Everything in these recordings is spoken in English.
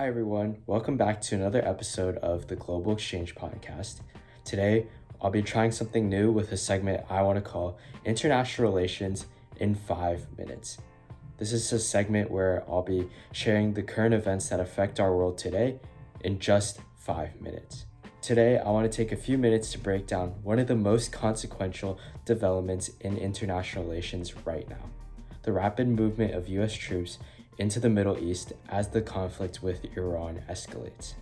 Hi everyone, welcome back to another episode of the Global Exchange Podcast. Today, I'll be trying something new with a segment I want to call International Relations in 5 minutes. This is a segment where I'll be sharing the current events that affect our world today in just 5 minutes. Today, I want to take a few minutes to break down one of the most consequential developments in international relations right now: the rapid movement of US troops into the Middle East as the conflict with Iran escalates.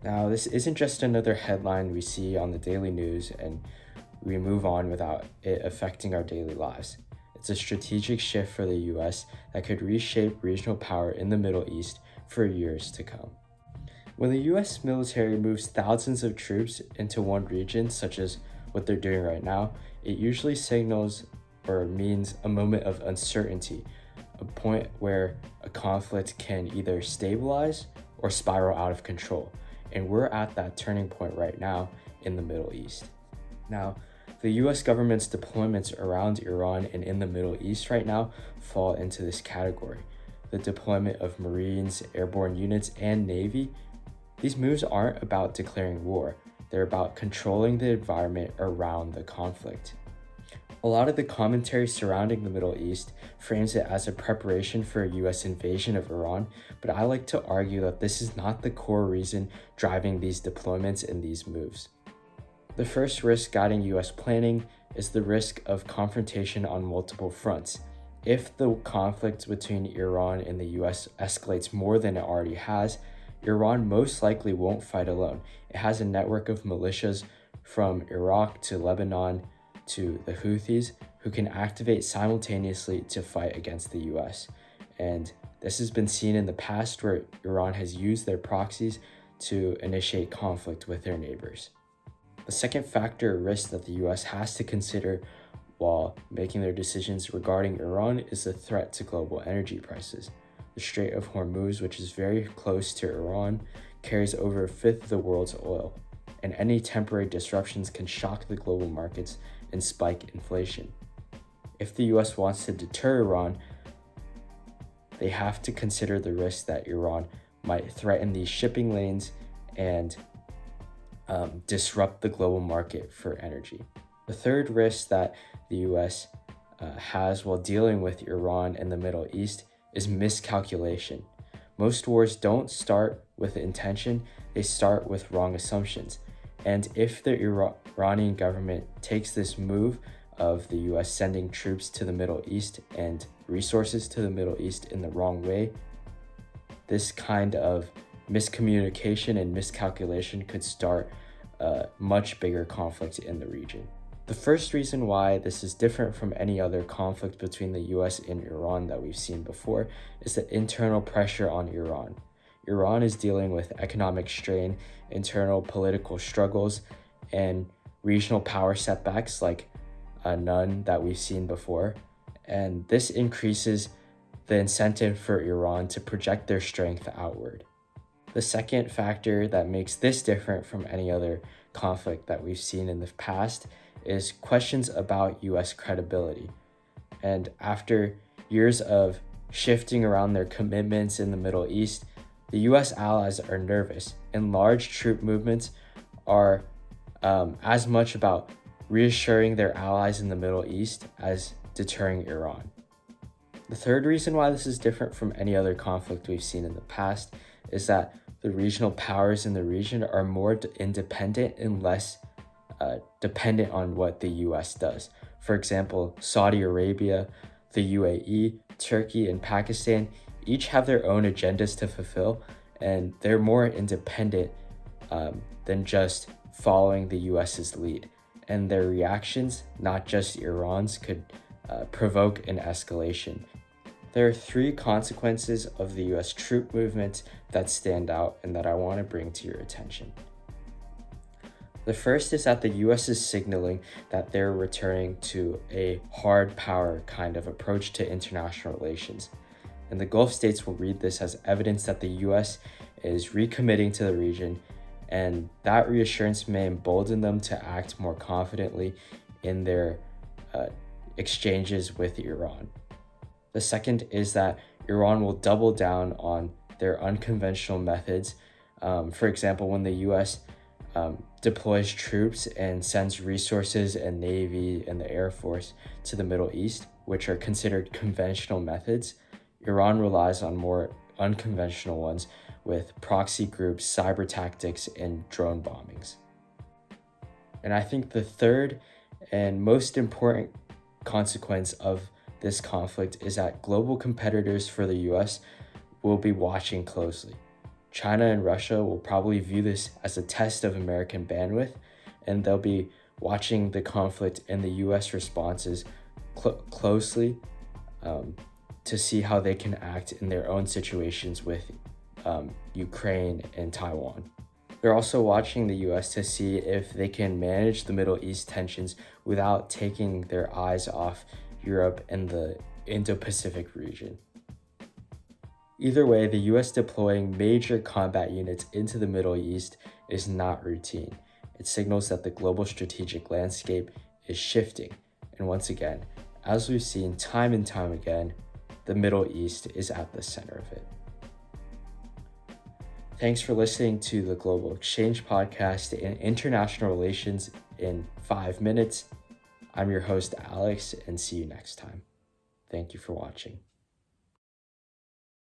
Now, this isn't just another headline we see on the daily news and we move on without it affecting our daily lives. It's a strategic shift for the US that could reshape regional power in the Middle East for years to come. When the US military moves thousands of troops into one region, such as what they're doing right now, it usually signals or means a moment of uncertainty, a point where a conflict can either stabilize or spiral out of control. And we're at that turning point right now in the Middle East. Now, the US government's deployments around Iran and in the Middle East right now fall into this category. The deployment of Marines, airborne units, and Navy. These moves aren't about declaring war, they're about controlling the environment around the conflict. A lot of the commentary surrounding the Middle East frames it as a preparation for a US invasion of Iran, but I like to argue that this is not the core reason driving these deployments and these moves. The first risk guiding US planning is the risk of confrontation on multiple fronts. If the conflict between Iran and the US escalates more than it already has, Iran most likely won't fight alone. It has a network of militias from Iraq to Lebanon to the Houthis who can activate simultaneously to fight against the US. And this has been seen in the past where Iran has used their proxies to initiate conflict with their neighbors. The second factor or risk that the US has to consider while making their decisions regarding Iran is the threat to global energy prices. The Strait of Hormuz, which is very close to Iran, carries over a fifth of the world's oil, and any temporary disruptions can shock the global markets and spike inflation. If the US wants to deter Iran, they have to consider the risk that Iran might threaten these shipping lanes and disrupt the global market for energy. The third risk that the US has while dealing with Iran and the Middle East is miscalculation. Most wars don't start with intention, they start with wrong assumptions. And if the Iranian government takes this move of the US sending troops to the Middle East and resources to the Middle East in the wrong way, this kind of miscommunication and miscalculation could start a much bigger conflict in the region. The first reason why this is different from any other conflict between the US and Iran that we've seen before is the internal pressure on Iran. Iran is dealing with economic strain, internal political struggles, and regional power setbacks like none that we've seen before. And this increases the incentive for Iran to project their strength outward. The second factor that makes this different from any other conflict that we've seen in the past is questions about US credibility. And after years of shifting around their commitments in the Middle East, the US allies are nervous, and large troop movements are as much about reassuring their allies in the Middle East as deterring Iran. The third reason why this is different from any other conflict we've seen in the past is that the regional powers in the region are more independent and less dependent on what the US does. For example, Saudi Arabia, the UAE, Turkey, and Pakistan each have their own agendas to fulfill, and they're more independent than just following the US's lead. And their reactions, not just Iran's, could provoke an escalation. There are three consequences of the US troop movement that stand out and that I want to bring to your attention. The first is that the US is signaling that they're returning to a hard power kind of approach to international relations. And the Gulf states will read this as evidence that the US is recommitting to the region, and that reassurance may embolden them to act more confidently in their exchanges with Iran. The second is that Iran will double down on their unconventional methods. For example, when the US deploys troops and sends resources and Navy and the Air Force to the Middle East, which are considered conventional methods, Iran relies on more unconventional ones with proxy groups, cyber tactics, and drone bombings. And I think the third and most important consequence of this conflict is that global competitors for the US will be watching closely. China and Russia will probably view this as a test of American bandwidth, and they'll be watching the conflict and the US responses closely to see how they can act in their own situations with Ukraine and Taiwan. They're also watching the US to see if they can manage the Middle East tensions without taking their eyes off Europe and the Indo-Pacific region. Either way, the US deploying major combat units into the Middle East is not routine. It signals that the global strategic landscape is shifting. And once again, as we've seen time and time again, the Middle East is at the center of it. Thanks for listening to the Global Exchange Podcast and International Relations in 5 minutes. I'm your host, Alex, and see you next time. Thank you for watching.